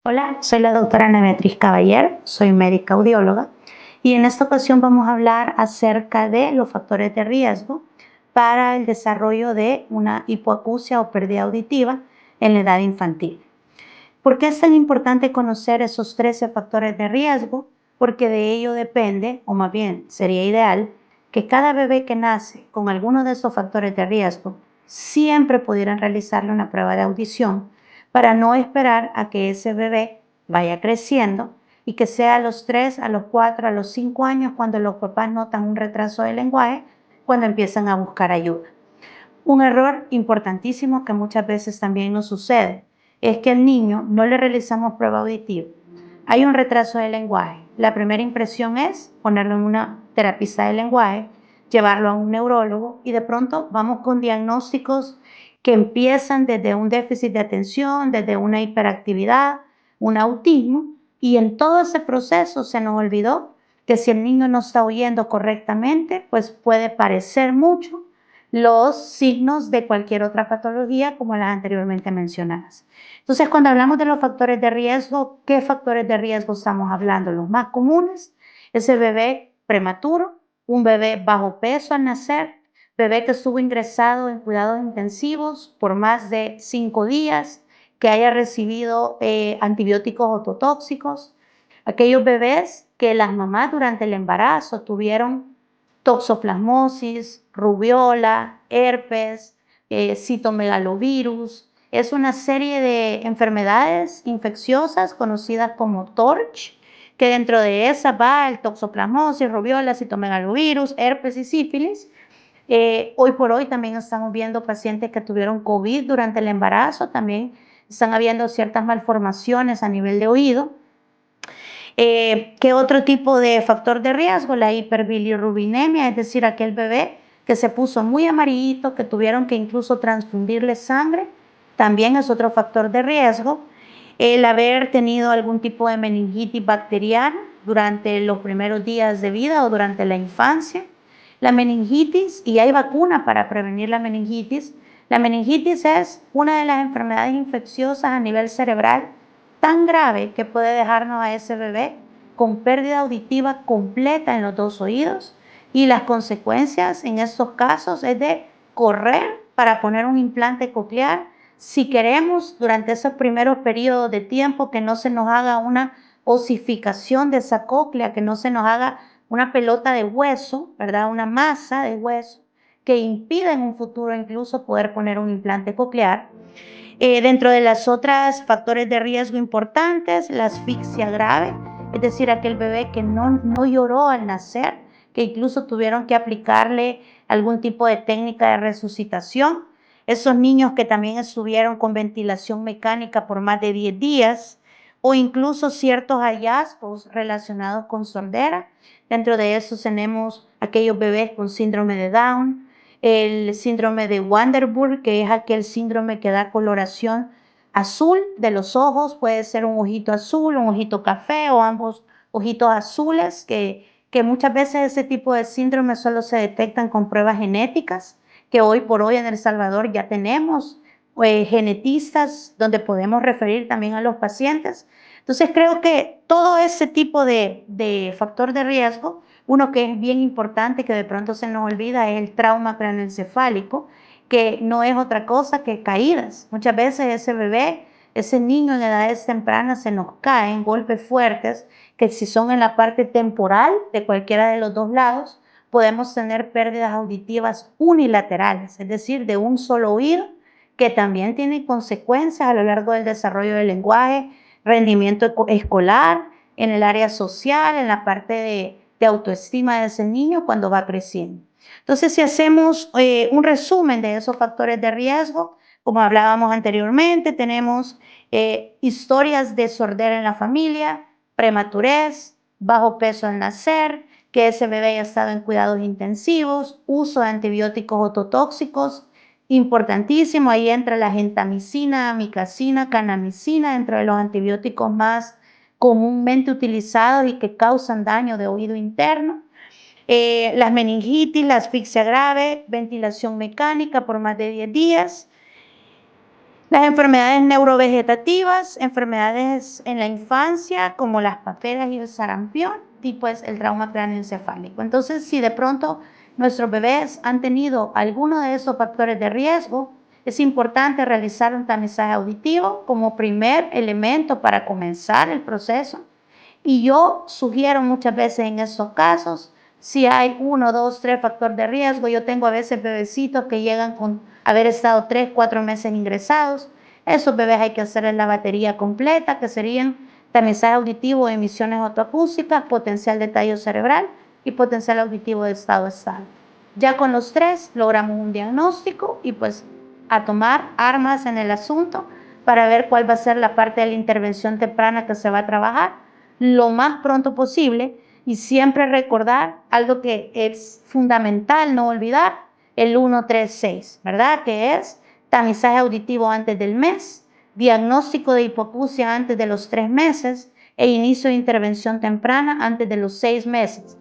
Hola, soy la doctora Ana Beatriz Caballero, soy médica audióloga y en esta ocasión vamos a hablar acerca de los factores de riesgo para el desarrollo de una hipoacusia o pérdida auditiva en la edad infantil. ¿Por qué es tan importante conocer esos 13 factores de riesgo? Porque de ello depende, o más bien sería ideal, que cada bebé que nace con alguno de esos factores de riesgo siempre pudieran realizarle una prueba de audición para no esperar a que ese bebé vaya creciendo y que sea a los 3, a los 4, a los 5 años cuando los papás notan un retraso del lenguaje, cuando empiezan a buscar ayuda. Un error importantísimo que muchas veces también nos sucede es que al niño no le realizamos prueba auditiva. Hay un retraso del lenguaje. La primera impresión es ponerlo en una terapista de lenguaje, llevarlo a un neurólogo y de pronto vamos con diagnósticos que empiezan desde un déficit de atención, desde una hiperactividad, un autismo, y en todo ese proceso se nos olvidó que si el niño no está oyendo correctamente, pues puede parecer mucho los signos de cualquier otra patología como las anteriormente mencionadas. Entonces, cuando hablamos de los factores de riesgo, ¿qué factores de riesgo estamos hablando? Los más comunes, ese bebé prematuro, un bebé bajo peso al nacer, bebé que estuvo ingresado en cuidados intensivos por más de 5 días, que haya recibido antibióticos ototóxicos, aquellos bebés que las mamás durante el embarazo tuvieron toxoplasmosis, rubiola, herpes, citomegalovirus. Es una serie de enfermedades infecciosas conocidas como TORCH, que dentro de esas va el toxoplasmosis, rubiola, citomegalovirus, herpes y sífilis. Hoy por hoy también estamos viendo pacientes que tuvieron COVID durante el embarazo, también están habiendo ciertas malformaciones a nivel de oído. ¿Qué otro tipo de factor de riesgo? La hiperbilirrubinemia, es decir, aquel bebé que se puso muy amarillito, que tuvieron que incluso transfundirle sangre, también es otro factor de riesgo. El haber tenido algún tipo de meningitis bacteriana durante los primeros días de vida o durante la infancia. La meningitis, y hay vacuna para prevenir la meningitis es una de las enfermedades infecciosas a nivel cerebral tan grave que puede dejarnos a ese bebé con pérdida auditiva completa en los dos oídos, y las consecuencias en estos casos es de correr para poner un implante coclear si queremos durante esos primeros periodos de tiempo que no se nos haga una osificación de esa cóclea, que no se nos haga una pelota de hueso, ¿verdad? Una masa de hueso que impida en un futuro incluso poder poner un implante coclear. Dentro de las otras factores de riesgo importantes, la asfixia grave, es decir, aquel bebé que no lloró al nacer, que incluso tuvieron que aplicarle algún tipo de técnica de resucitación. Esos niños que también estuvieron con ventilación mecánica por más de 10 días, o incluso ciertos hallazgos relacionados con sordera. Dentro de esos tenemos aquellos bebés con síndrome de Down, el síndrome de Waardenburg, que es aquel síndrome que da coloración azul de los ojos, puede ser un ojito azul, un ojito café o ambos ojitos azules, que muchas veces ese tipo de síndrome solo se detectan con pruebas genéticas, que hoy por hoy en El Salvador ya tenemos genetistas donde podemos referir también a los pacientes. Entonces creo que todo ese tipo de factor de riesgo, uno que es bien importante, que de pronto se nos olvida, es el trauma craneoencefálico, que no es otra cosa que caídas. Muchas veces ese bebé, ese niño en edades tempranas se nos caen golpes fuertes, que si son en la parte temporal de cualquiera de los dos lados, podemos tener pérdidas auditivas unilaterales, es decir, de un solo oído, que también tiene consecuencias a lo largo del desarrollo del lenguaje, rendimiento escolar, en el área social, en la parte de autoestima de ese niño cuando va creciendo. Entonces, si hacemos un resumen de esos factores de riesgo, como hablábamos anteriormente, tenemos historias de sordera en la familia, prematurez, bajo peso al nacer, que ese bebé haya estado en cuidados intensivos, uso de antibióticos ototóxicos, importantísimo. Ahí entra la gentamicina, amicacina, kanamicina, dentro de los antibióticos más comúnmente utilizados y que causan daño de oído interno. Las meningitis, la asfixia grave, ventilación mecánica por más de 10 días. Las enfermedades neurovegetativas, enfermedades en la infancia como las paperas y el sarampión y pues el trauma cráneoencefálico. Entonces, si de pronto nuestros bebés han tenido alguno de esos factores de riesgo, es importante realizar un tamizaje auditivo como primer elemento para comenzar el proceso. Y yo sugiero muchas veces en estos casos, si hay 1, 2, 3 factores de riesgo, yo tengo a veces bebecitos que llegan con haber estado 3, 4 meses ingresados. Esos bebés hay que hacerles la batería completa, que serían tamizaje auditivo, emisiones autoacústicas, potencial de tallo cerebral y potencial auditivo de estado estable. Ya con los tres logramos un diagnóstico y pues a tomar armas en el asunto para ver cuál va a ser la parte de la intervención temprana que se va a trabajar lo más pronto posible y siempre recordar algo que es fundamental no olvidar, el 136, ¿verdad? Que es tamizaje auditivo antes del mes, diagnóstico de hipoacusia antes de los 3 meses e inicio de intervención temprana antes de los 6 meses.